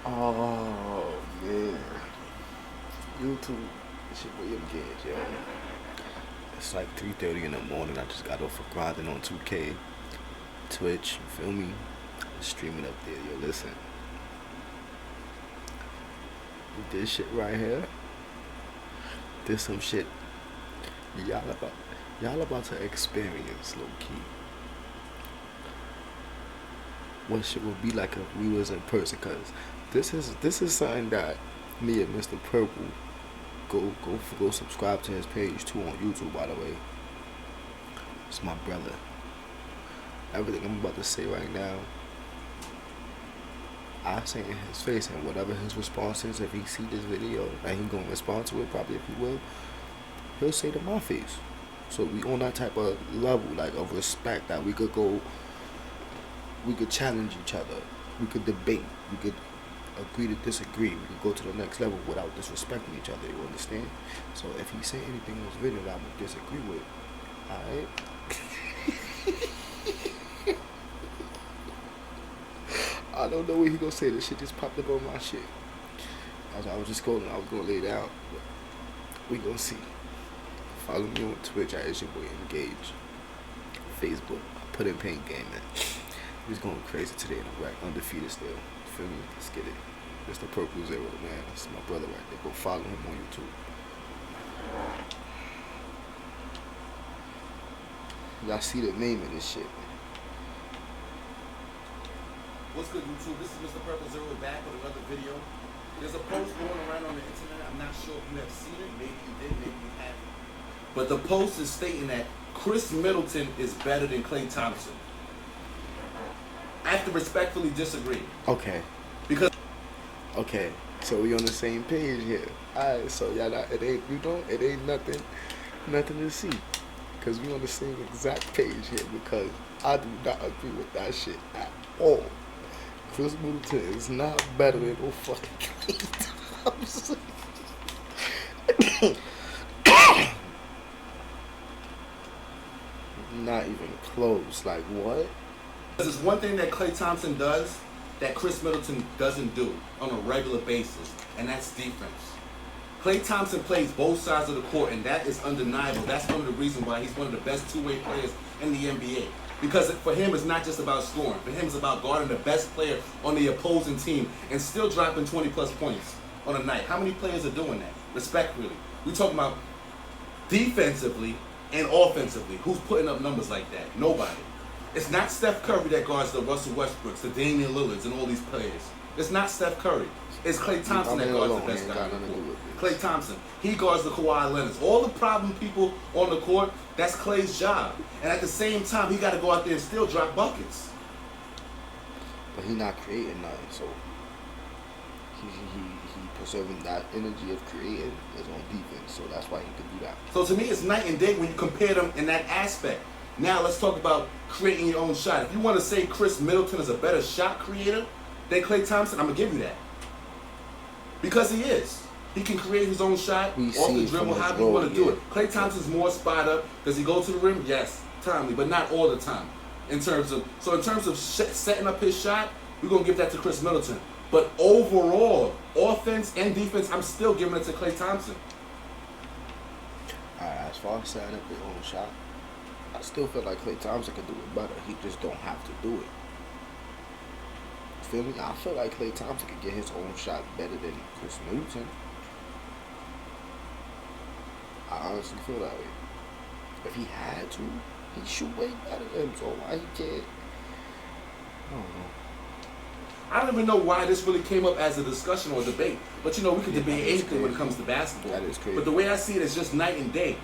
Oh man, YouTube. It's your boy Gage, yo. It's like 3:30 in the morning. I just got off of grinding on 2K, Twitch. You feel me? Streaming up there, yo. Listen, this shit right here. This some shit y'all about to experience, low key. What shit would be like if we was in person? Cause this is something that me and Mr. Purple go subscribe to his page too on YouTube. By the way, it's my brother. Everything I'm about to say right now, I say in his face, and whatever his response is, if he see this video and he gonna respond to it, probably if he will, he'll say to my face. So we on that type of level, like of respect, that we could challenge each other, we could debate, we could agree to disagree, we could go to the next level without disrespecting each other. You understand? So if he say anything in this video that I would disagree with, alright. I don't know what he gonna say. This shit just popped up on my shit. As I was just scrolling, I was gonna lay down. But we gonna see. Follow me on Twitch at your boy Engage. Facebook, I put in Pain Game, man. He's going crazy today in the rack, undefeated still. You feel me? Let's get it. Mr. MRPURPLE0, man. That's my brother right there. Go follow him on YouTube. Y'all see the name of this shit. What's good, YouTube? This is Mr. MRPURPLE0 back with another video. There's a post going around on the internet. I'm not sure if you have seen it. Maybe you did, maybe you haven't. But the post is stating that Kris Middleton is better than Klay Thompson. I have to respectfully disagree. Okay. Because okay, so we on the same page here. Alright, so y'all not, it ain't nothing to see. Cause we on the same exact page here, because I do not agree with that shit at all. Kris Middleton is not better than no fucking Klay Thompson. Not even close. Like what? there's one thing that Klay Thompson does that Kris Middleton doesn't do on a regular basis, and that's defense. Klay Thompson plays both sides of the court, and that is undeniable. That's one of the reasons why he's one of the best two-way players in the NBA. Because for him, it's not just about scoring. For him, it's about guarding the best player on the opposing team and still dropping 20-plus points on a night. How many players are doing that? Respectfully. We're talking about defensively and offensively. Who's putting up numbers like that? Nobody. It's not Steph Curry that guards the Russell Westbrooks, the Damian Lillards, and all these players. It's not Steph Curry. It's Klay Thompson that guards the best guy on the court. Klay Thompson. He guards the Kawhi Leonards. All the problem people on the court, that's Klay's job. And at the same time, he got to go out there and still drop buckets. But he not creating nothing, so he preserving that energy of creating is on defense, so that's why he could do that. So to me, it's night and day when you compare them in that aspect. Now let's talk about creating your own shot. If you want to say Kris Middleton is a better shot creator than Klay Thompson, I'm going to give you that. Because he is. He can create his own shot off the dribble, however you want to do it. Klay Thompson's more spot up. Does he go to the rim? Yes, timely, but not all the time. In terms of setting up his shot, we're going to give that to Kris Middleton. But overall, offense and defense, I'm still giving it to Klay Thompson. As far as setting up his own shot, I still feel like Klay Thompson could do it better. He just don't have to do it. Feel me? I feel like Klay Thompson could get his own shot better than Kris Middleton. I honestly feel that way. If he had to, he'd shoot way better than him. So why he can't? I don't know. I don't even know why this really came up as a discussion or debate. But you know, we can debate anything when it comes to basketball. That is crazy. But the way I see it is just night and day.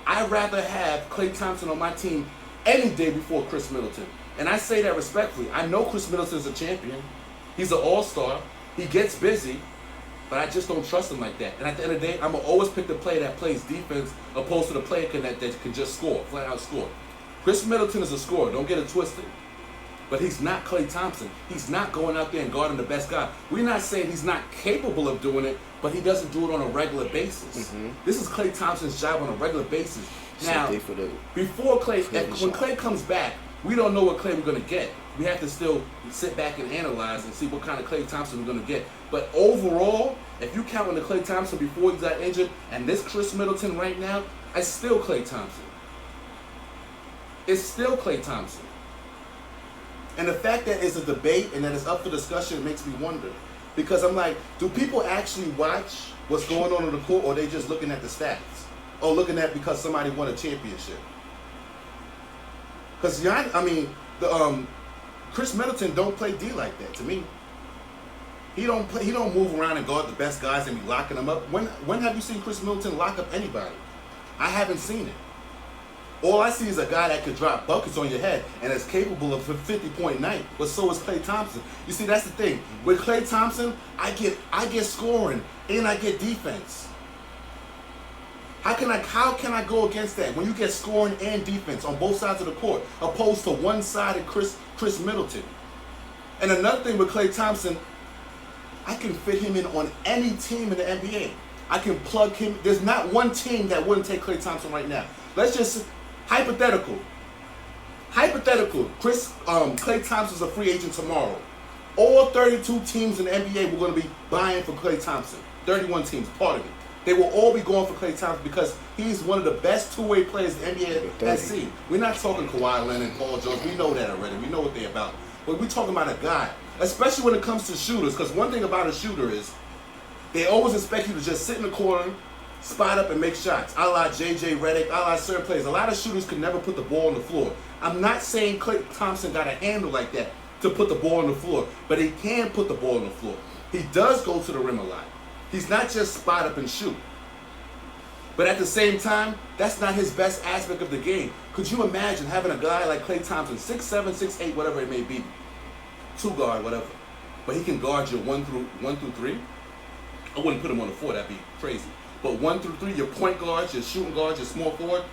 I'd rather have Klay Thompson on my team any day before Kris Middleton. And I say that respectfully. I know Kris Middleton's a champion. He's an all-star. He gets busy. But I just don't trust him like that. And at the end of the day, I'm going to always pick the player that plays defense opposed to the player that can just score, flat out score. Kris Middleton is a scorer. Don't get it twisted. But he's not Klay Thompson. He's not going out there and guarding the best guy. We're not saying he's not capable of doing it, but he doesn't do it on a regular basis. Mm-hmm. This is Klay Thompson's job on a regular basis. Now, before Klay, when Klay comes back, We don't know what Klay we're going to get. We have to still sit back and analyze and see what kind of Klay Thompson we're going to get. But overall, if you count on the Klay Thompson before he got injured and this Kris Middleton right now, it's still Klay Thompson. It's still Klay Thompson. And the fact that it's a debate and that it's up for discussion makes me wonder. Because I'm like, do people actually watch what's going on the court, or are they just looking at the stats? Or looking at because somebody won a championship? Because Kris Middleton don't play D like that to me. He don't move around and guard the best guys and be locking them up. When have you seen Kris Middleton lock up anybody? I haven't seen it. All I see is a guy that could drop buckets on your head and is capable of a 50-point night, but so is Klay Thompson. You see, that's the thing. With Klay Thompson, I get scoring and I get defense. How can I go against that when you get scoring and defense on both sides of the court, opposed to one-sided Kris Middleton? And another thing with Klay Thompson, I can fit him in on any team in the NBA. I can plug him. There's not one team that wouldn't take Klay Thompson right now. Let's just hypothetical. Klay Thompson's a free agent tomorrow. All 32 teams in the NBA were going to be buying for Klay Thompson. 31 teams, pardon me. They will all be going for Klay Thompson because he's one of the best two-way players the NBA has seen. We're not talking Kawhi Leonard, Paul George. We know that already. We know what they're about. But we're talking about a guy, especially when it comes to shooters, because one thing about a shooter is they always expect you to just sit in the corner, spot up, and make shots. A la J.J. Redick, a la certain players. A lot of shooters could never put the ball on the floor. I'm not saying Klay Thompson got a handle like that to put the ball on the floor, but he can put the ball on the floor. He does go to the rim a lot. He's not just spot up and shoot. But at the same time, that's not his best aspect of the game. Could you imagine having a guy like Klay Thompson, 6'7", 6'8", whatever it may be, two guard, whatever, but he can guard your 1 through 3? I wouldn't put him on the 4, that'd be crazy. But 1 through 3, your point guards, your shooting guards, your small forward,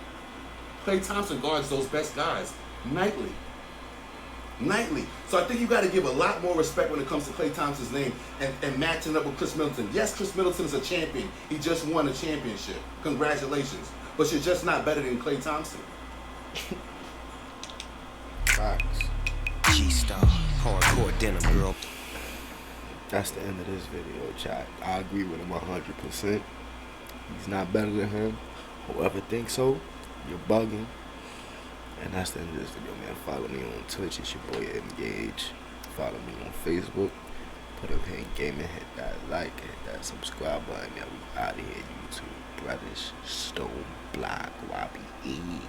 Klay Thompson guards those best guys nightly. So I think you got to give a lot more respect when it comes to Klay Thompson's name and matching up with Kris Middleton. Yes, Kris Middleton is a champion. He just won a championship. Congratulations. But you're just not better than Klay Thompson. Facts. G-Star, hardcore denim girl. That's the end of this video, chat. I agree with him 100%. He's not better than him. Whoever thinks so, you're bugging. And that's the end of this video, man. Follow me on Twitch. It's your boy Engage. Follow me on Facebook. Put up here in gaming. Hit that like. Hit that subscribe button. Yeah, we out of here, YouTube. Brothers. Stone Block. YBE.